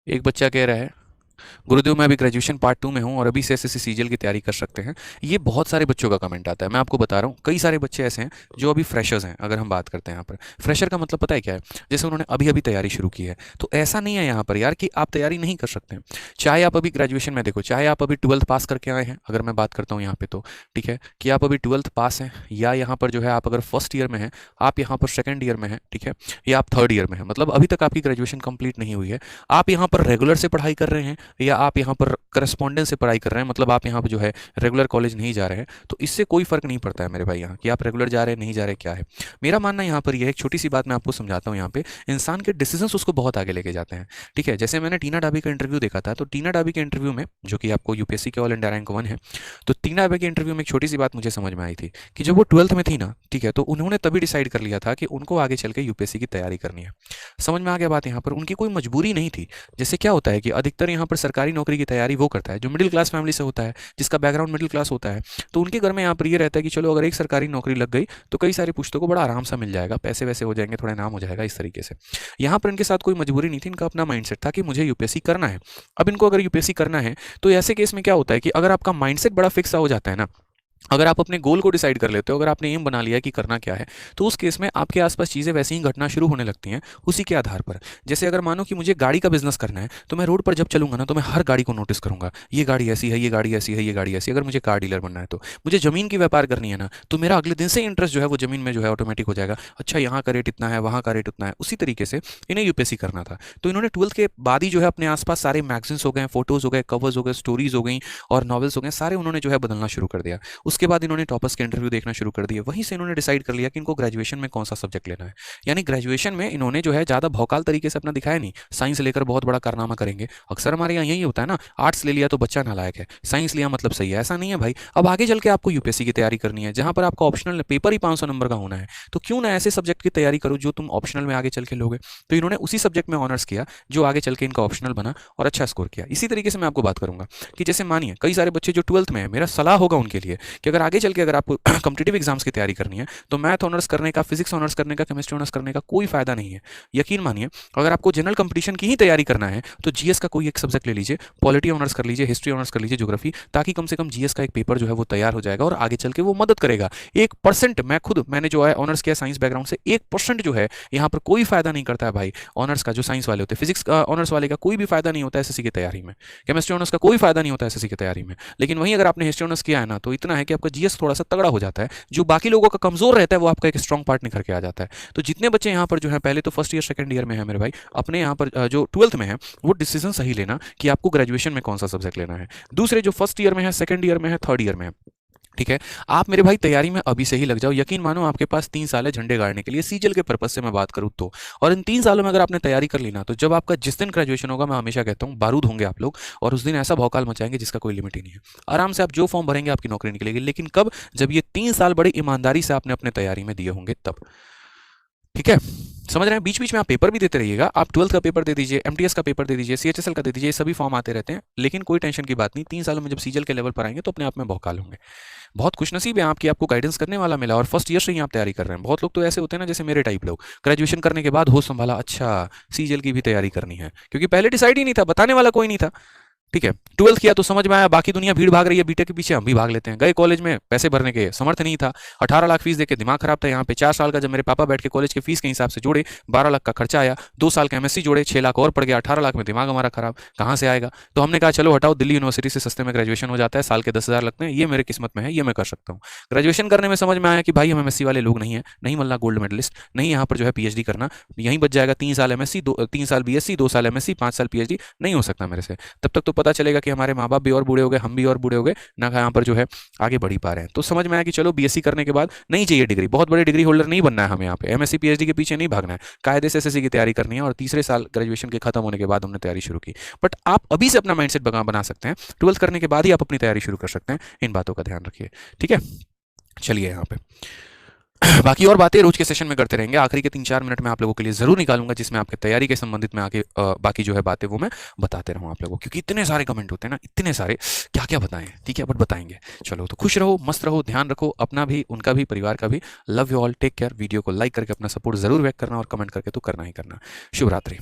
एक बच्चा कह रहा है, गुरुदेव मैं अभी ग्रेजुएशन पार्ट 2 में हूँ और अभी से एसएससी सीजीएल की तैयारी कर सकते हैं। ये बहुत सारे बच्चों का कमेंट आता है, मैं आपको बता रहा हूँ। कई सारे बच्चे ऐसे हैं जो अभी फ्रेशर्स हैं। अगर हम बात करते हैं यहाँ पर फ्रेशर का मतलब पता है क्या है, जैसे उन्होंने अभी अभी तैयारी शुरू की है। तो ऐसा नहीं है यहाँ पर यार कि आप तैयारी नहीं कर सकते हैं। चाहे आप अभी ग्रेजुएशन में देखो, चाहे आप अभी ट्वेल्थ पास करके आए हैं, अगर मैं बात करता हूँ यहाँ पे तो ठीक है कि आप अभी ट्वेल्थ पास हैं, या यहाँ पर जो है आप अगर फर्स्ट ईयर में हैं, आप यहाँ पर सेकेंड ईयर में हैं, ठीक है, या आप थर्ड ईयर में हैं, मतलब अभी तक आपकी ग्रेजुएशन कंप्लीट नहीं हुई है। आप यहाँ पर रेगुलर से पढ़ाई कर रहे हैं या आप यहाँ पर करस्पॉन्डेंस से पढ़ाई कर रहे हैं, मतलब आप यहाँ पर जो है रेगुलर कॉलेज नहीं जा रहे हैं, तो इससे कोई फर्क नहीं पड़ता है मेरे भाई यहाँ कि आप रेगुलर जा रहे हैं नहीं जा रहे क्या है। मेरा मानना यहाँ पर यह है, एक छोटी सी बात मैं आपको समझाता हूँ यहाँ पे, इंसान के डिसीजंस उसको बहुत आगे लेके जाते हैं। ठीक है, जैसे मैंने टीना डाबी का इंटरव्यू देखा था, तो टीना डाबी के इंटरव्यू में, जो कि आपको यूपीएससी के ऑल इंडिया रैंक 1 है, तो टीना डाबी के इंटरव्यू में एक छोटी सी बात मुझे समझ में आई थी कि जब वो ट्वेल्थ में थी ना, ठीक है, तो उन्होंने तभी डिसाइड कर लिया था कि उनको आगे चल के यूपीएससी की तैयारी करनी है। समझ में आ गया बात यहाँ पर, उनकी कोई मजबूरी नहीं थी। जैसे क्या होता है कि अधिकतर यहाँ पर सरकारी नौकरी की तैयारी वो करता है जो मिडिल क्लास फैमिली से होता है, जिसका बैकग्राउंड मिडिल क्लास होता है। तो उनके घर में यहाँ पर ये रहता है कि चलो अगर एक सरकारी नौकरी लग गई तो कई सारे पुश्तों को बड़ा आराम सा मिल जाएगा, पैसे वैसे हो जाएंगे, थोड़ा नाम हो जाएगा, इस तरीके से। यहाँ पर इनके साथ कोई मजबूरी नहीं थी, इनका अपना माइंडसेट था कि मुझे यूपीएससी करना है। अब इनको अगर यूपीएससी करना है तो ऐसे केस में क्या होता है कि अगर आपका माइंडसेट बड़ा फिक्स हो जाता है ना, अगर आप अपने गोल को डिसाइड कर लेते हो, अगर आपने एम बना लिया है कि करना क्या है, तो उस केस में आपके आसपास चीज़ें वैसे ही घटना शुरू होने लगती हैं उसी के आधार पर। जैसे अगर मानो कि मुझे गाड़ी का बिजनेस करना है, तो मैं रोड पर जब चलूंगा ना, तो मैं हर गाड़ी को नोटिस करूंगा, ये गाड़ी ऐसी है, ये गाड़ी ऐसी है, ये गाड़ी ऐसी है। अगर मुझे कार डीलर बनना है, तो मुझे जमीन की व्यापार करनी है ना, तो मेरा अगले दिन से इंटरेस्ट जो है वो जमीन में जो है ऑटोमेटिक हो जाएगा। अच्छा, यहाँ का रेट इतना है, वहाँ का रेट उतना है। उसी तरीके से इन्हें यूपीएससी करना था। तो इन्होंने ट्वेल्थ के बाद ही जो है अपने आसपास सारे मैगजीन्स हो गए, फोटोज हो गए, कवर्स हो गए, स्टोरीज हो गई और नॉवेल्स हो गए, सारे उन्होंने जो है बदलना शुरू कर दिया। उसके बाद इन्होंने टॉपर्स के इंटरव्यू देखना शुरू कर दिए। वहीं से इन्होंने डिसाइड कर लिया कि इनको ग्रेजुएशन में कौन सा सब्जेक्ट लेना है। यानी ग्रेजुएशन में इन्होंने जो है ज़्यादा भौकाल तरीके से अपना दिखाया नहीं, साइंस लेकर बहुत बड़ा कारनामा करेंगे। अक्सर हमारे यहाँ यही होता है ना, आर्ट्स ले लिया तो बच्चा नालायक है, साइंस लिया मतलब सही है। ऐसा नहीं है भाई। अब आगे चल के आपको यूपीएससी की तैयारी करनी है, जहां पर आपका ऑप्शनल पेपर ही 500 नंबर का होना है, तो क्यों ना ऐसे सब्जेक्ट की तैयारी करो जो तुम ऑप्शनल में आगे चल के लोगे। तो इन्होंने उसी सब्जेक्ट में ऑनर्स किया जो आगे चल के इनका ऑप्शनल बना और अच्छा स्कोर किया। इसी तरीके से मैं आपको बात करूंगा कि जैसे मानिए कई सारे बच्चे जो ट्वेल्थ में है, मेरा सलाह होगा उनके लिए कि अगर आगे चल के अगर आपको कॉम्पिटेटिव एग्जाम्स की तैयारी करनी है, तो मैथ ऑनर्स करने का, फिजिक्स ऑनर्स करने का, केमिस्ट्री ऑनर्स करने का कोई फायदा नहीं है। यकीन मानिए, अगर आपको जनरल कंपटीशन की ही तैयारी करना है तो जीएस का कोई एक सब्जेक्ट ले लीजिए, पॉलिटी ऑनर्स कर लीजिए, हिस्ट्री ऑनर्स कर लीजिए, ज्योग्राफी, ताकि कम से कम जीएस का एक पेपर जो है वो तैयार हो जाएगा और आगे चल के वो मदद करेगा। 1%, मैंने जो है ऑनर्स किया साइंस बैकग्राउंड से, 1% जो है यहाँ पर कोई फायदा नहीं करता है भाई। ऑनर्स का जो साइंस वाले होते हैं, फिजिक्स ऑनर्स वाले का कोई भी फायदा नहीं होता है एसएससी की तैयारी में, केमिस्ट्री ऑनर्स का कोई फायदा नहीं होता है एसएससी की तैयारी में। लेकिन वहीं अगर आपने हिस्ट्री ऑनर्स किया है ना, तो इतना है कि आपका जीएस थोड़ा सा तगड़ा हो जाता है, जो बाकी लोगों का कमजोर रहता है वो आपका एक स्ट्रॉन्ग पार्ट निखर के आ जाता है। तो जितने बच्चे यहाँ पर जो है पहले तो फर्स्ट ईयर सेकंड ईयर में है मेरे भाई, अपने यहाँ पर जो ट्वेल्थ में है वो डिसीजन सही लेना कि आपको ग्रेजुएशन में कौन सा सब्जेक्ट लेना है। दूसरे जो फर्स्ट ईयर में है, सेकंड ईयर में है, थर्ड ईयर में है, ठीक है, आप मेरे भाई तैयारी में अभी से ही लग जाओ। यकीन मानो आपके पास 3 साल है झंडे गाड़ने के लिए, सीजल के पर्पज से मैं बात करूँ तो। और इन 3 सालों में अगर आपने तैयारी कर ली ना, तो जब आपका जिस दिन ग्रेजुएशन होगा, मैं हमेशा कहता हूँ बारूद होंगे आप लोग, और उस दिन ऐसा भौकाल मचाएंगे जिसका कोई लिमिट ही नहीं है। आराम से आप जो फॉर्म भरेंगे आपकी नौकरी निकलेगी। लेकिन कब? जब ये 3 साल बड़ी ईमानदारी से आपने अपने तैयारी में दिए होंगे तब। ठीक है, समझ रहे हैं? बीच बीच में आप पेपर भी देते रहिएगा। आप ट्वेल्थ का पेपर दे दीजिए, एमटीएस का पेपर दे दीजिए, सीएचएसएल का दे दीजिए, सभी फॉर्म आते रहते हैं। लेकिन कोई टेंशन की बात नहीं, 3 सालों में जब सीजल के लेवल पर आएंगे तो अपने आप में भौकाल होंगे। बहुत खुशनसीब है आपकी, आपको गाइडेंस करने वाला मिला और फर्स्ट ईयर से ही आप तैयारी कर रहे हैं। बहुत लोग तो ऐसे होते हैं ना, जैसे मेरे टाइप लोग, ग्रेजुएशन करने के बाद होश संभाला, अच्छा सीजल की भी तैयारी करनी है, क्योंकि पहले डिसाइड ही नहीं था, बताने वाला कोई नहीं था। ठीक है, ट्वेल्थ किया तो समझ में आया, बाकी दुनिया भीड़ भाग रही है बीटेक के पीछे, हम भी भाग लेते हैं। गए कॉलेज में, पैसे भरने के समर्थ नहीं था, 18 लाख फीस देके दिमाग खराब था। यहाँ पे 4 साल का जब मेरे पापा बैठ के कॉलेज के फीस के हिसाब से जोड़े, 12 लाख का खर्चा आया, 2 साल का एमएससी जोड़े, 6 लाख और पड़ गया, 18 लाख में दिमाग हमारा खराब, कहाँ से आएगा। तो हमने कहा चलो हटाओ, दिल्ली यूनिवर्सिटी से सस्ते में ग्रेजुएशन हो जाता है, साल के 10,000 लगते हैं, ये मेरे किस्मत में है, ये मैं कर सकता हूँ। ग्रेजुएशन करने में समझ में आया कि भाई हम एमएससी वाले लोग नहीं है, नहीं मिलना गोल्ड मेडलिस्ट, नहीं यहाँ पर जो है पीएचडी करना, यहीं बच जाएगा 3 साल एमएससी, 3 साल बीएससी, 2 साल एमएससी, 5 साल पीएचडी, नहीं हो सकता मेरे से। तब तक तो पता चलेगा कि हमारे माँ बाप भी और बूढ़े हो गए, हम भी और बूढ़े हो गए ना, यहाँ पर जो है आगे बढ़ ही पा रहे हैं। तो समझ में आया कि चलो बीएससी करने के बाद नहीं चाहिए डिग्री, बहुत बड़े डिग्री होल्डर नहीं बनना है हमें, यहाँ पे एमएससी पीएचडी के पीछे नहीं भागना है, कायदे से एसएससी की तैयारी करनी है। और तीसरे साल ग्रेजुएशन के खत्म होने के बाद हमने तैयारी शुरू की। बट आप अभी से अपना माइंडसेट बना सकते हैं, ट्वेल्थ करने के बाद ही आप अपनी तैयारी शुरू कर सकते हैं। इन बातों का ध्यान रखिए, ठीक है। चलिए यहाँ पे बाकी और बातें रोज के सेशन में करते रहेंगे। आखिरी के 3-4 मिनट में आप लोगों के लिए जरूर निकालूंगा, जिसमें आपके तैयारी के संबंधित में आगे बाकी जो है बातें वो मैं बताते रहूँ आप लोगों को, क्योंकि इतने सारे कमेंट होते हैं ना, इतने सारे, क्या क्या बताएं। ठीक है, बट बताएंगे। चलो, तो खुश रहो, मस्त रहो, ध्यान रखो अपना भी, उनका भी, परिवार का भी। Love you all, take care. Video को लाइक करके अपना सपोर्ट जरूर व्यक्त करना और कमेंट करके तो करना ही करना। शुभ रात्रि।